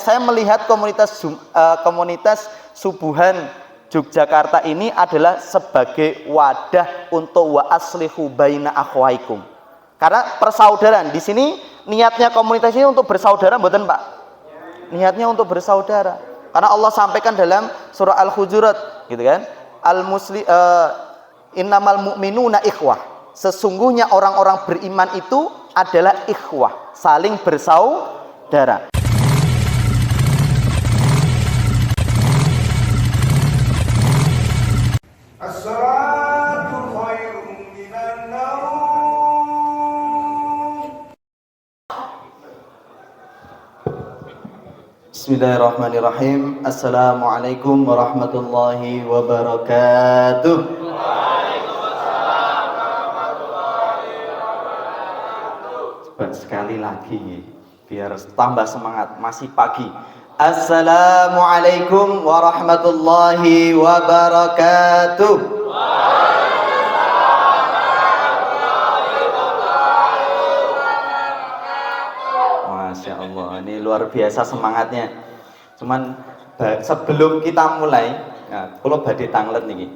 saya melihat komunitas subuhan Yogyakarta ini adalah sebagai wadah untuk wa aslihu baina akhwaikum. Karena persaudaraan di sini niatnya komunitas ini untuk bersaudara, mboten Pak? Niatnya untuk bersaudara. Karena Allah sampaikan dalam surah Al-Hujurat, gitu kan? Innamal mu'minuna ikhwah. Sesungguhnya orang-orang beriman itu adalah ikhwah, saling bersaudara. Bismillahirrahmanirrahim. Assalamualaikum warahmatullahi wabarakatuh. Waalaikumsalam warahmatullahi wabarakatuh. Coba sekali lagi biar tambah semangat, masih pagi. Assalamualaikum warahmatullahi wabarakatuh. Masya Allah, ini luar biasa semangatnya. Cuman sebelum kita mulai, nah, kalau badhe tanglet niki.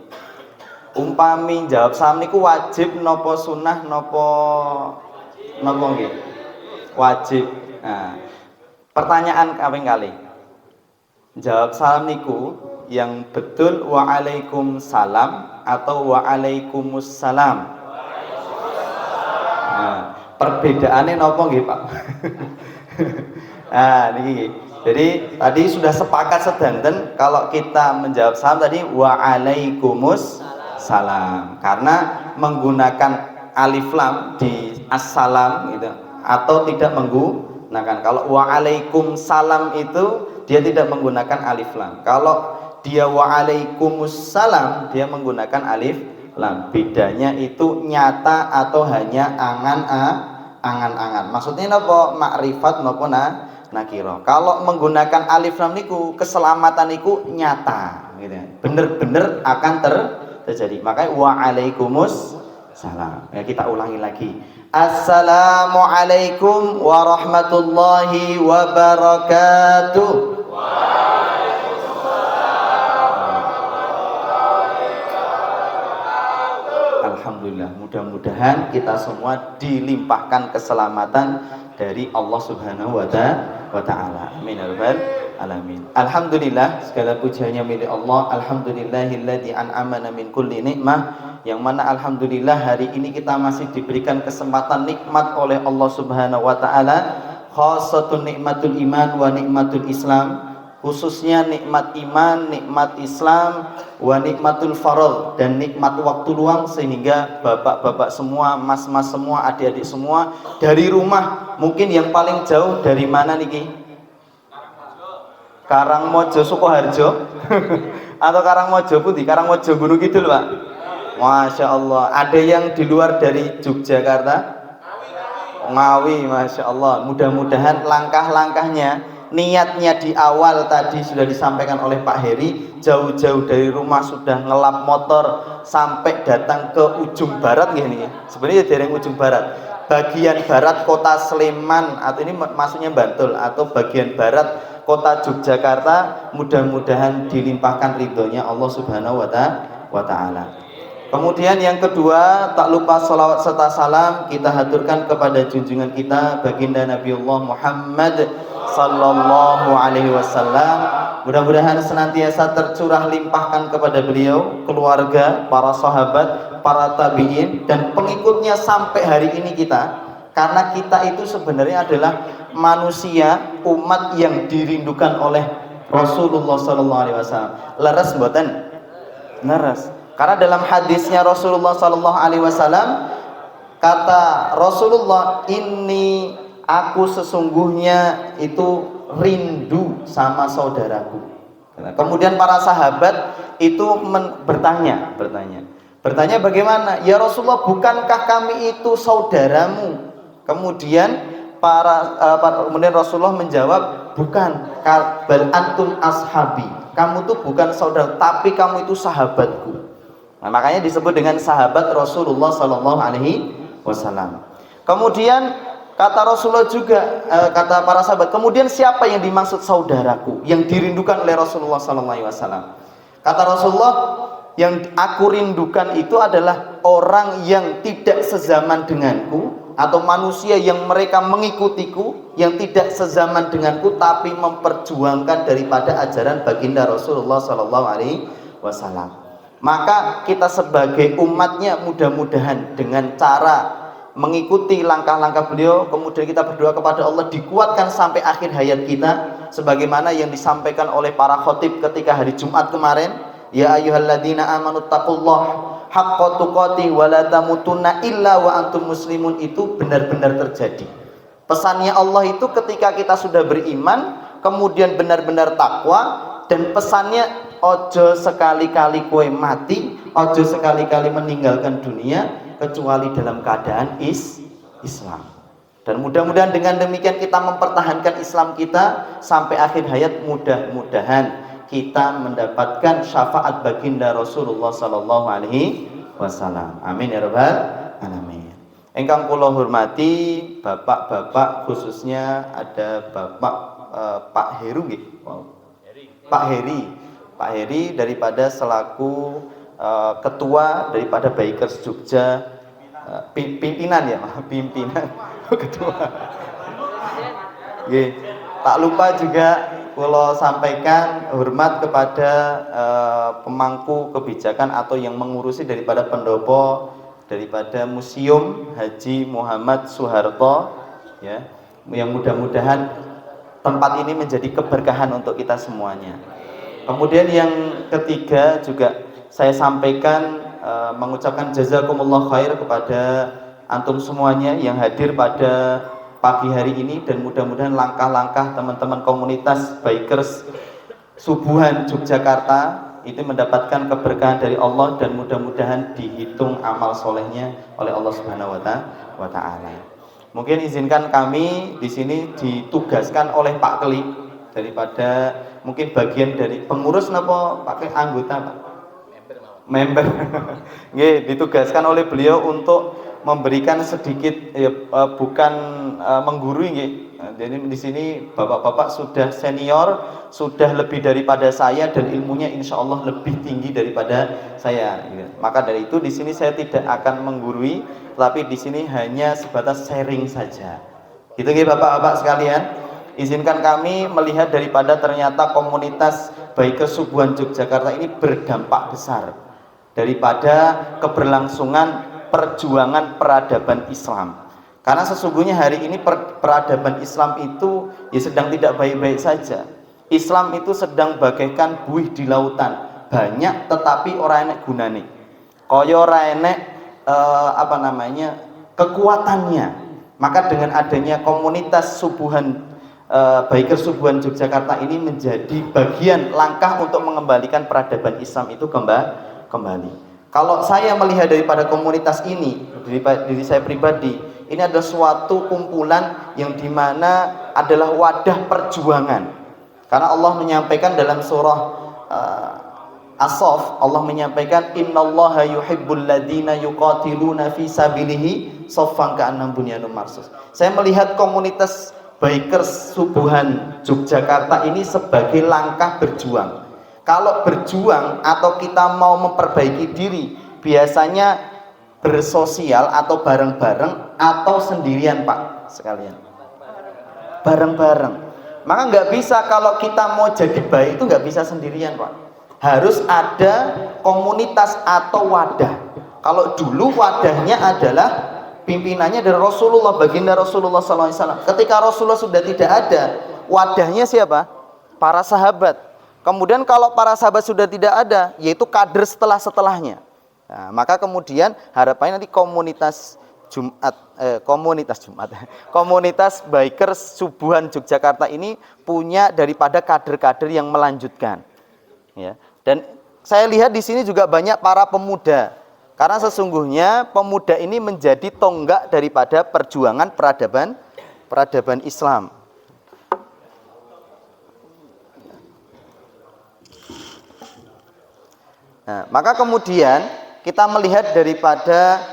Umpami jawab salam niku wajib nopo sunnah nopo nggih? Wajib. Nah, pertanyaan kaping kali. Jawab salam niku yang betul waalaikumsalam atau waalaikumsalam. Nah, perbedaannya nopo nggih Pak? Nah, niki. Jadi tadi sudah sepakat sedanten kalau kita menjawab salam tadi waalaikumsalam karena menggunakan alif lam di assalam gitu atau tidak menggunakan. Kalau waalaikumsalam itu dia tidak menggunakan alif lam. Kalau dia waalaikumsalam dia menggunakan alif lam. Bedanya itu nyata atau hanya angan-angan. Maksudnya napa makrifat napa nakira. Kalau menggunakan alif lam niku keselamatan niku nyata gitu. Bener-bener akan terjadi. Makanya waalaikumsalam. Ya, kita ulangi lagi. Assalamualaikum warahmatullahi wabarakatuh. Alhamdulillah, mudah-mudahan kita semua dilimpahkan keselamatan dari Allah Subhanahu wa ta'ala. Amin ya rabbal alamin. Alhamdulillah, segala pujiannya milik Allah. Alhamdulillahilladzi an'amana min kulli nikmah. Yang mana alhamdulillah hari ini kita masih diberikan kesempatan nikmat oleh Allah Subhanahu wa ta'ala. Khassatun nikmatul iman wa nikmatul Islam. Khususnya nikmat iman, nikmat Islam, wa nikmatul farad, dan nikmat waktu luang, sehingga bapak-bapak semua, mas-mas semua, adik-adik semua dari rumah, mungkin yang paling jauh dari mana niki? Karangmojo Sukoharjo atau Karangmojo Putih, Karangmojo Gunung Kidul Pak. Masya Allah. Ada yang di luar dari Yogyakarta? Ngawi, Masya Allah. Mudah-mudahan langkah-langkahnya, niatnya di awal tadi sudah disampaikan oleh Pak Heri, jauh-jauh dari rumah sudah ngelap motor sampai datang ke ujung barat gini. Sebenarnya dari ujung barat, bagian barat kota Sleman, atau ini maksudnya Bantul, atau bagian barat kota Yogyakarta. Mudah-mudahan dilimpahkan ridhonya Allah Subhanahu wa ta'ala. Kemudian yang kedua, tak lupa salawat serta salam kita haturkan kepada junjungan kita baginda Nabiullah Muhammad sallallahu alaihi wasallam. Mudah-mudahan senantiasa tercurah limpahkan kepada beliau, keluarga, para sahabat, para tabi'in, dan pengikutnya sampai hari ini kita. Karena kita itu sebenarnya adalah manusia, umat yang dirindukan oleh Rasulullah sallallahu alaihi wasallam. Leres mboten? Leres. Karena dalam hadisnya Rasulullah sallallahu alaihi wasallam, kata Rasulullah, ini aku sesungguhnya itu rindu sama saudaraku. Kemudian para sahabat itu bertanya bagaimana? Ya Rasulullah, bukankah kami itu saudaramu? Kemudian kemudian Rasulullah menjawab, bukan, bal antum ashabi. Kamu tuh bukan saudara, tapi kamu itu sahabatku. Nah, makanya disebut dengan sahabat Rasulullah sallallahu alaihi wasallam. Kemudian Kata Rasulullah juga, kata para sahabat, kemudian siapa yang dimaksud saudaraku yang dirindukan oleh Rasulullah SAW? Kata Rasulullah, yang aku rindukan itu adalah orang yang tidak sezaman denganku, atau manusia yang mereka mengikutiku, yang tidak sezaman denganku tapi memperjuangkan daripada ajaran baginda Rasulullah SAW. Maka kita sebagai umatnya mudah-mudahan dengan cara mengikuti langkah-langkah beliau, kemudian kita berdoa kepada Allah dikuatkan sampai akhir hayat kita, sebagaimana yang disampaikan oleh para khotib ketika hari Jumat kemarin, ya ayyuhalladzina amanu taqullaha haqqa tuqatih wa la tamutunna illa wa antum muslimun, itu benar-benar terjadi. Pesannya Allah itu ketika kita sudah beriman, kemudian benar-benar takwa, dan pesannya ojo sekali-kali kue mati, ojo sekali-kali meninggalkan dunia kecuali dalam keadaan Islam. Dan mudah-mudahan dengan demikian kita mempertahankan Islam kita sampai akhir hayat, mudah-mudahan kita mendapatkan syafaat baginda Rasulullah sallallahu alaihi wasallam. Amin ya rabbal alamin. Engkang kula hormati bapak-bapak, khususnya ada Bapak Pak Heru nggih. Pak Heri daripada selaku ketua daripada Bikers Jogja, pimpinan ya, pimpinan ketua. Nggih. Tak lupa juga kalau sampaikan hormat kepada pemangku kebijakan atau yang mengurusi daripada pendopo daripada Museum Haji Muhammad Soeharto, ya, yang mudah-mudahan tempat ini menjadi keberkahan untuk kita semuanya. Kemudian yang ketiga juga saya sampaikan mengucapkan jazakumullah khair kepada antum semuanya yang hadir pada pagi hari ini, dan mudah-mudahan langkah-langkah teman-teman komunitas Bikers Subuhan Yogyakarta itu mendapatkan keberkahan dari Allah, dan mudah-mudahan dihitung amal solehnya oleh Allah Subhanahu wa Ta'ala. Mungkin izinkan kami di sini ditugaskan oleh Pak Keli daripada mungkin bagian dari pengurus napa pakai anggota Pak? Member. Nggih, ditugaskan oleh beliau untuk memberikan sedikit bukan menggurui nggih. Jadi di sini bapak-bapak sudah senior, sudah lebih daripada saya, dan ilmunya insya Allah lebih tinggi daripada saya. Maka dari itu di sini saya tidak akan menggurui, tapi di sini hanya sebatas sharing saja. Gitu nggih bapak-bapak sekalian. Izinkan kami melihat daripada ternyata komunitas Bikers Subuhan Yogyakarta ini berdampak besar daripada keberlangsungan perjuangan peradaban Islam. Karena sesungguhnya hari ini peradaban Islam itu ya sedang tidak baik-baik saja. Islam itu sedang bagaikan buih di lautan, banyak tetapi orang enek gunane. Kaya ora enek kekuatannya. Maka dengan adanya komunitas Subuhan Bikers Subuhan Yogyakarta ini menjadi bagian langkah untuk mengembalikan peradaban Islam itu kembali. Kalau saya melihat daripada komunitas ini, diri saya pribadi, ini adalah suatu kumpulan yang dimana adalah wadah perjuangan. Karena Allah menyampaikan dalam surah As-Saff, Allah menyampaikan innallaha yuhibbul ladzina yuqatiluna fi sabilihi shaffan ka'annahum bunyanun marsus. Saya melihat komunitas Bikers Subuhan Yogyakarta ini sebagai langkah berjuang. Kalau berjuang atau kita mau memperbaiki diri, biasanya bersosial atau bareng-bareng atau sendirian Pak sekalian. Bareng-bareng. Maka nggak bisa kalau kita mau jadi baik itu nggak bisa sendirian Pak. Harus ada komunitas atau wadah. Kalau dulu wadahnya adalah pimpinannya dari Rasulullah, baginda Rasulullah SAW. Ketika Rasulullah sudah tidak ada, wadahnya siapa? Para sahabat. Kemudian kalau para sahabat sudah tidak ada, yaitu kader setelahnya. Nah, maka kemudian harapannya nanti komunitas Bikers Subuhan Yogyakarta ini punya daripada kader-kader yang melanjutkan. Ya. Dan saya lihat di sini juga banyak para pemuda. Karena sesungguhnya pemuda ini menjadi tonggak daripada perjuangan peradaban Islam. Nah, maka kemudian kita melihat daripada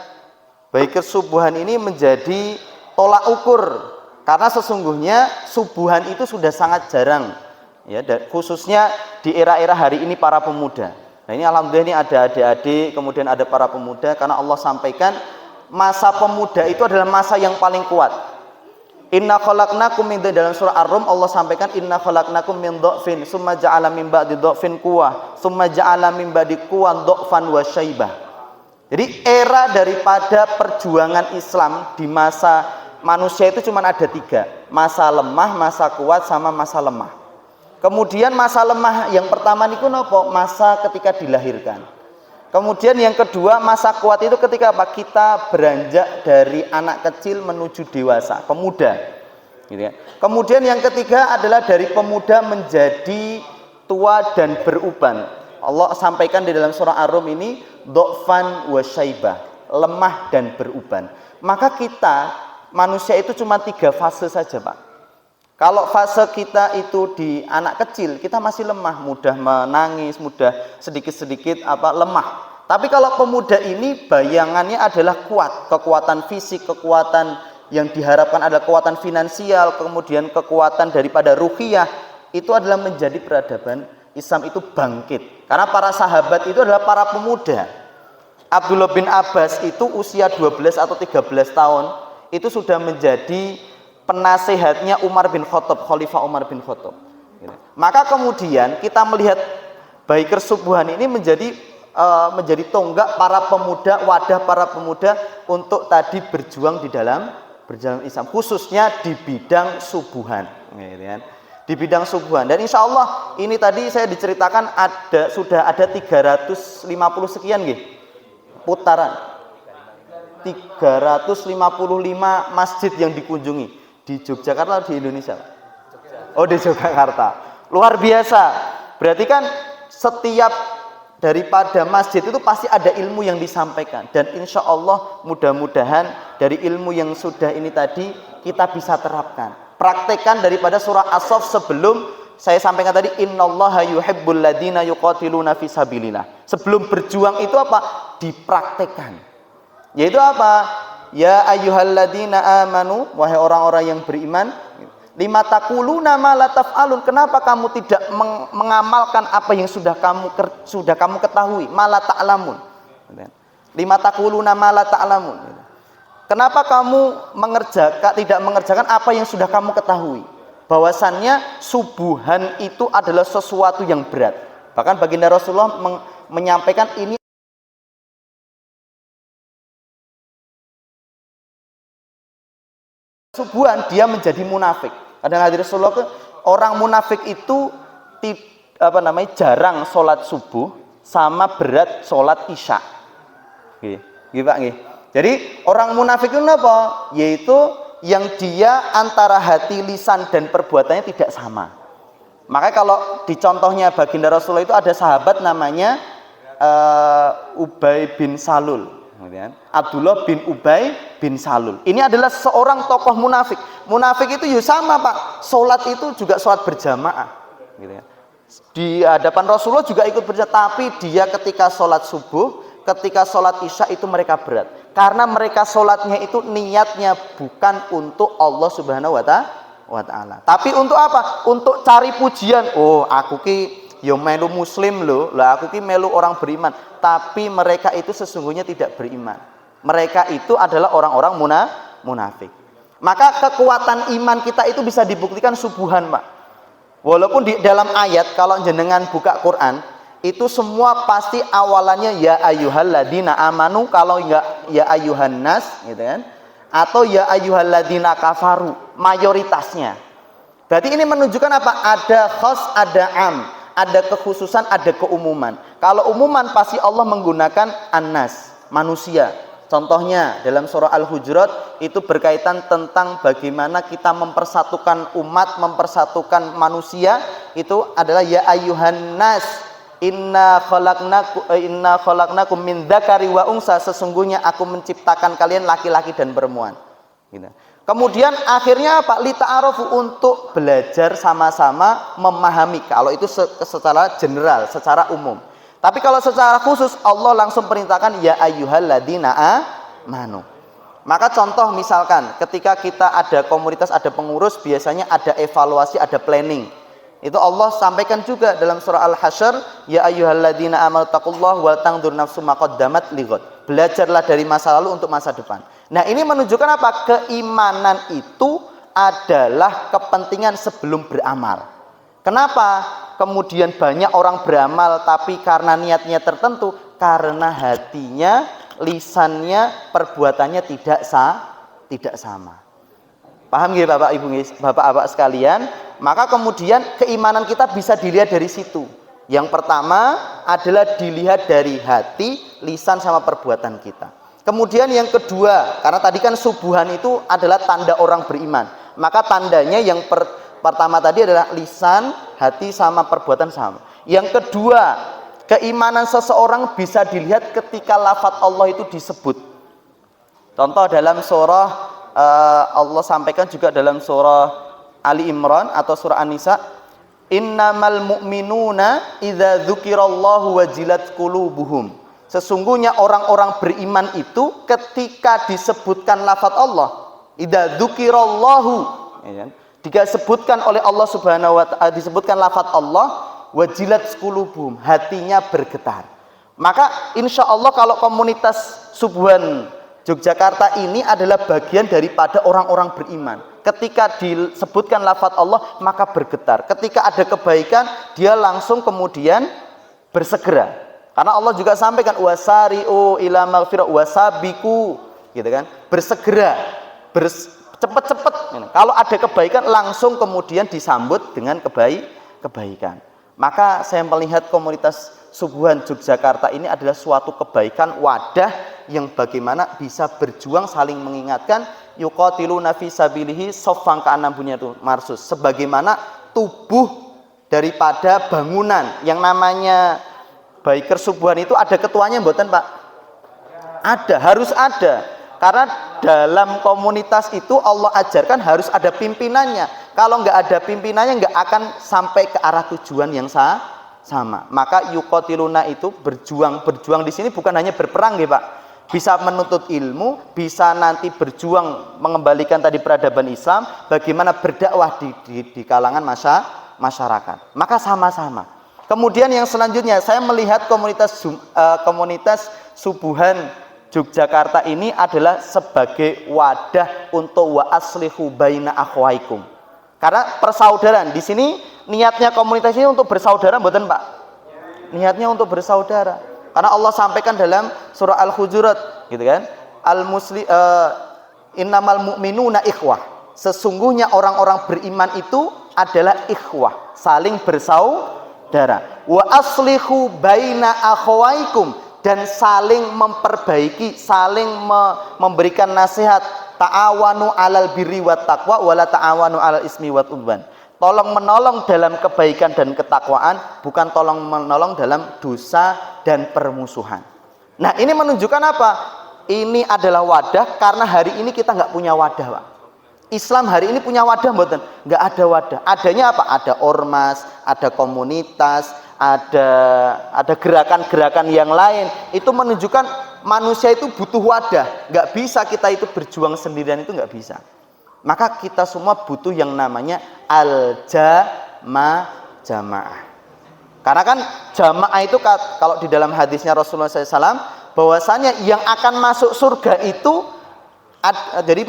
Bikers Subuhan ini menjadi tolak ukur, karena sesungguhnya subuhan itu sudah sangat jarang ya, khususnya di era-era hari ini para pemuda. Nah ini alhamdulillah ini ada adik-adik, kemudian ada para pemuda, karena Allah sampaikan masa pemuda itu adalah masa yang paling kuat. Inna khalaqnakum min, dalam surah Ar-Rum Allah sampaikan inna khalaqnakum min dha'fin summa ja'ala min ba'di dha'fin quwwah summa ja'ala min ba'di quwwan dha'fan wa syaibah. Jadi era daripada perjuangan Islam di masa manusia itu cuma ada 3, masa lemah, masa kuat, sama masa lemah. Kemudian masa lemah yang pertama niku nopo? Masa ketika dilahirkan. Kemudian yang kedua masa kuat itu ketika apa? Kita beranjak dari anak kecil menuju dewasa, pemuda gitu ya. Kemudian yang ketiga adalah dari pemuda menjadi tua dan beruban. Allah sampaikan di dalam surah Ar-Rum ini dha'fan wa syaibah, lemah dan beruban. Maka kita manusia itu cuma 3 fase saja, Pak. Kalau fase kita itu di anak kecil, kita masih lemah, mudah menangis, mudah sedikit-sedikit lemah. Tapi kalau pemuda ini bayangannya adalah kuat, kekuatan fisik, kekuatan yang diharapkan adalah kekuatan finansial, kemudian kekuatan daripada ruhiyah, itu adalah menjadi peradaban Islam itu bangkit. Karena para sahabat itu adalah para pemuda. Abdullah bin Abbas itu usia 12 atau 13 tahun, itu sudah menjadi penasehatnya Umar bin Khattab, Khalifah Umar bin Khattab. Maka kemudian kita melihat Baiker Subuhan ini menjadi tonggak para pemuda, wadah para pemuda untuk tadi berjuang di dalam Islam, khususnya di bidang subuhan, di bidang subuhan. Dan insya Allah ini tadi saya diceritakan sudah ada 350 sekian putaran, 355 masjid yang dikunjungi di Yogyakarta, di Indonesia. Oh, di Yogyakarta. Luar biasa. Berarti kan setiap daripada masjid itu pasti ada ilmu yang disampaikan. Dan insya Allah mudah-mudahan dari ilmu yang sudah ini tadi kita bisa terapkan. Praktekkan daripada surah As-Saff sebelum saya sampaikan tadi, innallaha yuhibbul ladzina yuqatiluna fi sabilillah. Sebelum berjuang itu apa? Dipraktekkan. Yaitu apa? Ya ayyuhalladzina amanu, wahai orang-orang yang beriman, lima taquluna ma la taf'alun, kenapa kamu tidak mengamalkan apa yang sudah kamu ketahui? Ma la ta'lamun. Lima taquluna ma la ta'lamun. Kenapa kamu tidak mengerjakan apa yang sudah kamu ketahui? Bahwasannya subuhan itu adalah sesuatu yang berat. Bahkan baginda Rasulullah menyampaikan ini subuhan dia menjadi munafik. Kadang hadis Rasulullah orang munafik itu jarang sholat subuh sama berat sholat isya. Pak. Jadi orang munafik itu apa? Yaitu yang dia antara hati, lisan dan perbuatannya tidak sama. Makanya kalau di contohnya baginda Rasulullah itu ada sahabat namanya Ubay bin Salul. Abdullah bin Ubay bin Salul. Ini adalah seorang tokoh munafik. Munafik itu sama, Pak. Sholat itu juga sholat berjamaah. Di hadapan Rasulullah juga ikut berjamaah. Tapi dia ketika sholat subuh, ketika sholat isya itu mereka berat. Karena mereka sholatnya itu niatnya bukan untuk Allah Subhanahu wa Ta'ala. Tapi untuk apa? Untuk cari pujian. Oh, aku yo melu muslim loh, lah aku melu orang beriman. Tapi mereka itu sesungguhnya tidak beriman. Mereka itu adalah orang-orang munafik. Maka kekuatan iman kita itu bisa dibuktikan subuhan, Pak. Walaupun di dalam ayat kalau jenengan buka Quran itu semua pasti awalannya ya ayyuhalladzina amanu, kalau enggak ya ayyuhan nas gitu kan, atau ya ayyuhalladzina kafaru, mayoritasnya. Berarti ini menunjukkan apa? Ada khas, ada am. Ada kekhususan, ada keumuman. Kalau umuman pasti Allah menggunakan annas, manusia. Contohnya dalam surah Al-Hujurat itu berkaitan tentang bagaimana kita mempersatukan umat, mempersatukan manusia. Itu adalah ya ayyuhan nas, inna khalaqnakum min dzakari wa unsa, sesungguhnya aku menciptakan kalian laki-laki dan perempuan. Gitu. Kemudian akhirnya apa? Lita'arufu, untuk belajar sama-sama memahami. Kalau itu secara general, secara umum. Tapi kalau secara khusus Allah langsung perintahkan ya ayyuhalladzina amanu. Maka contoh misalkan ketika kita ada komunitas, ada pengurus, biasanya ada evaluasi, ada planning. Itu Allah sampaikan juga dalam surah Al-Hasyr, ya ayyuhalladzina amanu taqullaha wal tanzur nafsum ma qaddamat lighad. Belajarlah dari masa lalu untuk masa depan. Nah, ini menunjukkan apa? Keimanan itu adalah kepentingan sebelum beramal. Kenapa kemudian banyak orang beramal tapi karena niatnya tertentu? Karena hatinya, lisannya, perbuatannya tidak sama. Paham nggih Bapak Ibu, Bapak-bapak sekalian? Maka kemudian keimanan kita bisa dilihat dari situ. Yang pertama adalah dilihat dari hati, lisan sama perbuatan kita. Kemudian yang kedua, karena tadi kan subuhan itu adalah tanda orang beriman. Maka tandanya yang pertama tadi adalah lisan, hati sama perbuatan sama. Yang kedua, keimanan seseorang bisa dilihat ketika lafaz Allah itu disebut. Contoh dalam surah Allah sampaikan juga dalam surah Ali Imran atau surah An-Nisa, innamal mu'minuna idza dzukirallahu wajilat qulubuhum. Sesungguhnya orang-orang beriman itu ketika disebutkan lafaz Allah, idza dzukirallahu, ya kan? Disebutkan oleh Allah Subhanahu wa taala, disebutkan lafaz Allah, wajilat qulubuhum, hatinya bergetar. Maka insya Allah kalau komunitas Subuhan Yogyakarta ini adalah bagian daripada orang-orang beriman. Ketika disebutkan lafaz Allah maka bergetar. Ketika ada kebaikan dia langsung kemudian bersegera. Karena Allah juga sampaikan wasari'u ila maghfirah wasabiku, gitu kan? Bersegera, cepet-cepet. Kalau ada kebaikan langsung kemudian disambut dengan kebaikan. Maka saya melihat komunitas Subuhan Yogyakarta ini adalah suatu kebaikan, wadah yang bagaimana bisa berjuang saling mengingatkan, yuqatiluna fi sabilihi shaffan ka'annahum bunyanun marsus. Sebagaimana tubuh daripada bangunan yang namanya biker Subuhan itu ada ketuanya mboten Pak? Ada, harus ada. Karena dalam komunitas itu Allah ajarkan harus ada pimpinannya. Kalau nggak ada pimpinannya nggak akan sampai ke arah tujuan yang sama. Maka yuqatiluna itu berjuang di sini bukan hanya berperang ya Pak. Bisa menuntut ilmu, bisa nanti berjuang mengembalikan tadi peradaban Islam, bagaimana berdakwah di kalangan masyarakat. Maka sama-sama. Kemudian yang selanjutnya saya melihat komunitas Subuhan Yogyakarta ini adalah sebagai wadah untuk wa aslihu baina akhwaikum. Karena persaudaraan di sini niatnya komunitas ini untuk bersaudara mboten Pak? Niatnya untuk bersaudara. Karena Allah sampaikan dalam surah Al-Hujurat gitu kan. Innamal mu'minuna ikhwah. Sesungguhnya orang-orang beriman itu adalah ikhwah, saling bersaudara. Wa aslihu baina akhwaikum, dan saling memperbaiki, saling memberikan nasihat. Ta'awanu 'alal birri wat taqwa wala ta'awanu 'alal ismi wat udwan. Tolong menolong dalam kebaikan dan ketakwaan, bukan tolong menolong dalam dosa dan permusuhan. Nah, ini menunjukkan apa? Ini adalah wadah, karena hari ini kita nggak punya wadah, Pak. Islam hari ini punya wadah mboten? Nggak ada wadah. Adanya apa? Ada ormas, ada komunitas, ada gerakan-gerakan yang lain. Itu menunjukkan manusia itu butuh wadah. Nggak bisa kita itu berjuang sendirian, itu nggak bisa. Maka kita semua butuh yang namanya jamaah. Karena kan jamaah itu kalau di dalam hadisnya Rasulullah SAW, bahwasanya yang akan masuk surga itu jadi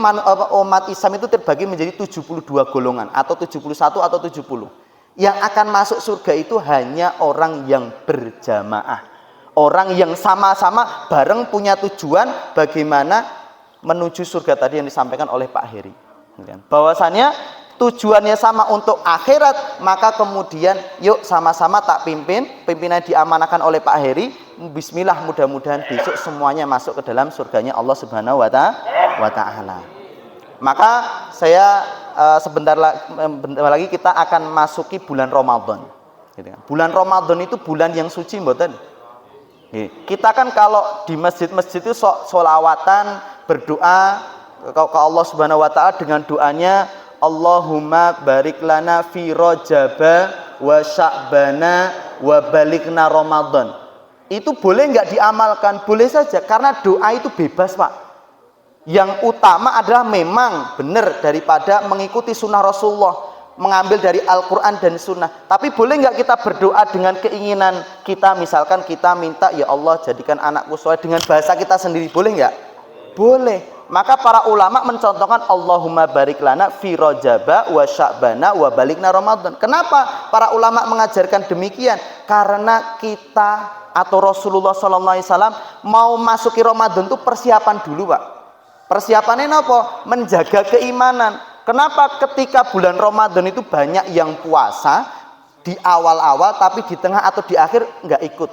umat Islam itu terbagi menjadi 72 golongan atau 71 atau 70. Yang akan masuk surga itu hanya orang yang berjamaah, orang yang sama-sama bareng punya tujuan bagaimana menuju surga tadi yang disampaikan oleh Pak Heri. Bahwasannya tujuannya sama untuk akhirat, maka kemudian yuk sama-sama tak pimpinan diamanahkan oleh Pak Heri. Bismillah, mudah-mudahan besok semuanya masuk ke dalam surganya Allah Subhanahu wa ta'ala. Maka saya sebentar lagi kita akan masuki bulan Ramadan. Bulan Ramadan itu bulan yang suci mboten? Kita kan kalau di masjid-masjid itu sholawatan, berdoa ke Allah Subhanahu wa ta'ala dengan doanya Allahumma barik lana fi Rajaba wa Sya'bana wa balighna Ramadan. Itu boleh nggak diamalkan? Boleh saja, karena doa itu bebas Pak. Yang utama adalah memang benar daripada mengikuti sunnah Rasulullah, mengambil dari Al-Quran dan sunnah. Tapi boleh nggak kita berdoa dengan keinginan kita, misalkan kita minta, ya Allah jadikan anakku soleh, dengan bahasa kita sendiri, boleh nggak? Boleh. Maka para ulama mencontohkan Allahumma barik lana fi rajaba wa sya'bana wa balikna Ramadan. Kenapa para ulama mengajarkan demikian? Karena kita atau Rasulullah SAW mau masuki Ramadan itu persiapan dulu, Pak. Persiapannya apa? Menjaga keimanan. Kenapa ketika bulan Ramadan itu banyak yang puasa di awal-awal, tapi di tengah atau di akhir nggak ikut.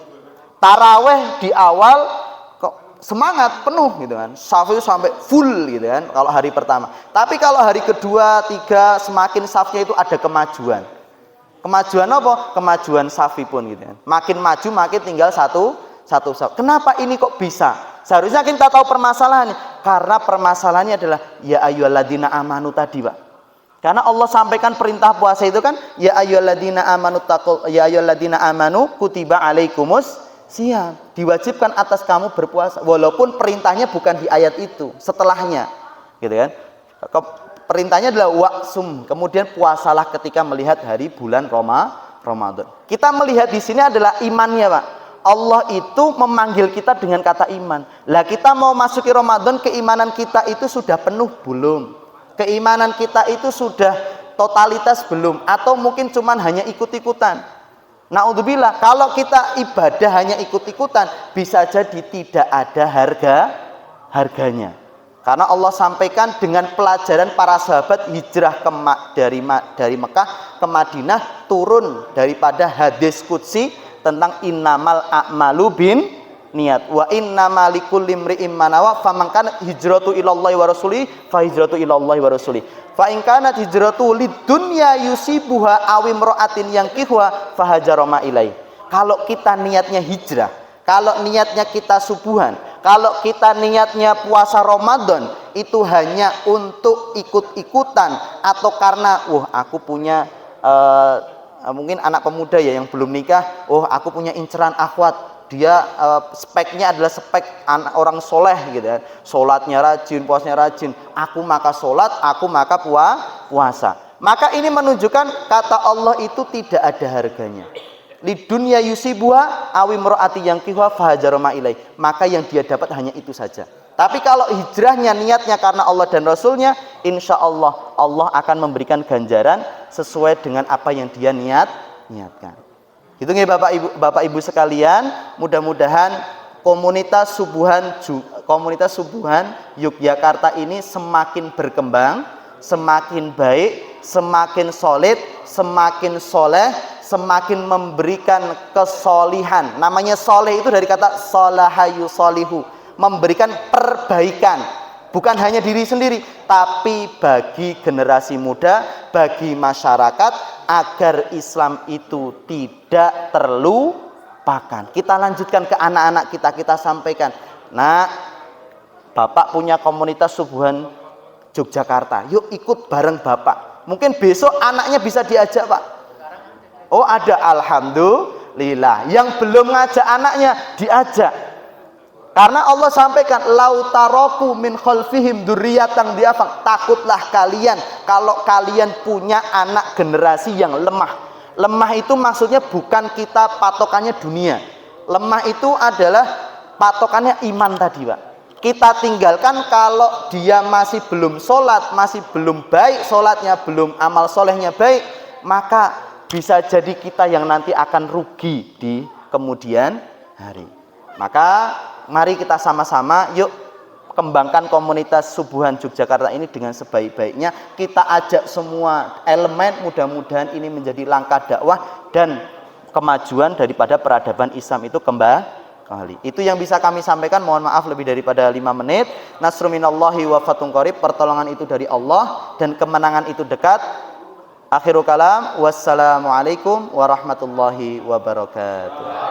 Taraweh di awal kok semangat penuh gitu kan, safnya sampai full gitu kan kalau hari pertama. Tapi kalau hari kedua, tiga, semakin safnya itu ada kemajuan. Kemajuan apa? Kemajuan safi pun gitu kan. Makin maju makin tinggal satu saf. Kenapa ini kok bisa? Seharusnya kita tahu permasalahannya, karena permasalahannya adalah ya ayyuhalladzina amanu tadi, Pak. Karena Allah sampaikan perintah puasa itu kan ya ayyuhalladzina amanu kutiba alaikumus shiyam, diwajibkan atas kamu berpuasa, walaupun perintahnya bukan di ayat itu, setelahnya. Gitu kan? Perintahnya adalah waqsum, kemudian puasalah ketika melihat hari bulan Ramadan. Kita melihat di sini adalah imannya, Pak. Allah itu memanggil kita dengan kata iman. Lah kita mau masuki Ramadan, keimanan kita itu sudah penuh belum? Keimanan kita itu sudah totalitas belum? Atau mungkin cuman hanya ikut-ikutan? Naudzubillah, kalau kita ibadah hanya ikut-ikutan, bisa jadi tidak ada harganya. Karena Allah sampaikan dengan pelajaran para sahabat hijrah dari Mekah ke Madinah, turun daripada hadis qudsi tentang innamal a'malu bin niat wa innamal likulli imri'in ma nawa faman kana hijratu ilallahi wa rasuli fa hijratu ilallahi wa rasuli fa in kanat hijratu lidunya yusibuha aw imra'atin yankihuha fa hajara ma ilai. Kalau kita niatnya hijrah, kalau niatnya kita subuhan, kalau kita niatnya puasa Ramadan itu hanya untuk ikut-ikutan atau karena aku punya mungkin anak pemuda ya yang belum nikah, aku punya inceran akhwat, dia speknya adalah spek anak orang soleh gitu kan, sholatnya rajin, puasanya rajin, aku maka sholat, aku maka puasa. Maka ini menunjukkan kata Allah itu tidak ada harganya. Lidunya yusibuha awi mro'ati yang kihwa fahajaroma ilai, maka yang dia dapat hanya itu saja. Tapi kalau hijrahnya niatnya karena Allah dan Rasulnya, insya Allah Allah akan memberikan ganjaran sesuai dengan apa yang dia niatkan. Gitu nggih Bapak Ibu sekalian, mudah-mudahan komunitas subuhan Yogyakarta ini semakin berkembang, semakin baik, semakin solid, semakin soleh, semakin memberikan kesolihan. Namanya soleh itu dari kata solahayu solihu, memberikan perbaikan, bukan hanya diri sendiri, tapi bagi generasi muda, bagi masyarakat, agar Islam itu tidak terlupakan. Kita lanjutkan ke anak-anak kita sampaikan, nah, Bapak punya komunitas subuhan Yogyakarta, yuk ikut bareng Bapak. Mungkin besok anaknya bisa diajak, Pak. Oh ada, alhamdulillah. Yang belum ngajak anaknya diajak. Karena Allah sampaikan lautaroku min khalfihim dzurriyyatan diafang, takutlah kalian kalau kalian punya anak generasi yang lemah. Lemah itu maksudnya bukan kita patokannya dunia. Lemah itu adalah patokannya iman tadi, Pak. Kita tinggalkan kalau dia masih belum sholat, masih belum baik sholatnya, belum amal solehnya baik, maka bisa jadi kita yang nanti akan rugi di kemudian hari. Maka mari kita sama-sama yuk kembangkan komunitas subuhan Yogyakarta ini dengan sebaik-baiknya. Kita ajak semua elemen, mudah-mudahan ini menjadi langkah dakwah dan kemajuan daripada peradaban Islam itu kembali. Itu yang bisa kami sampaikan. Mohon maaf lebih daripada 5 menit. Nasrun minallahi wa fathun qarib, pertolongan itu dari Allah dan kemenangan itu dekat. Akhirul kalam, wassalamualaikum warahmatullahi wabarakatuh.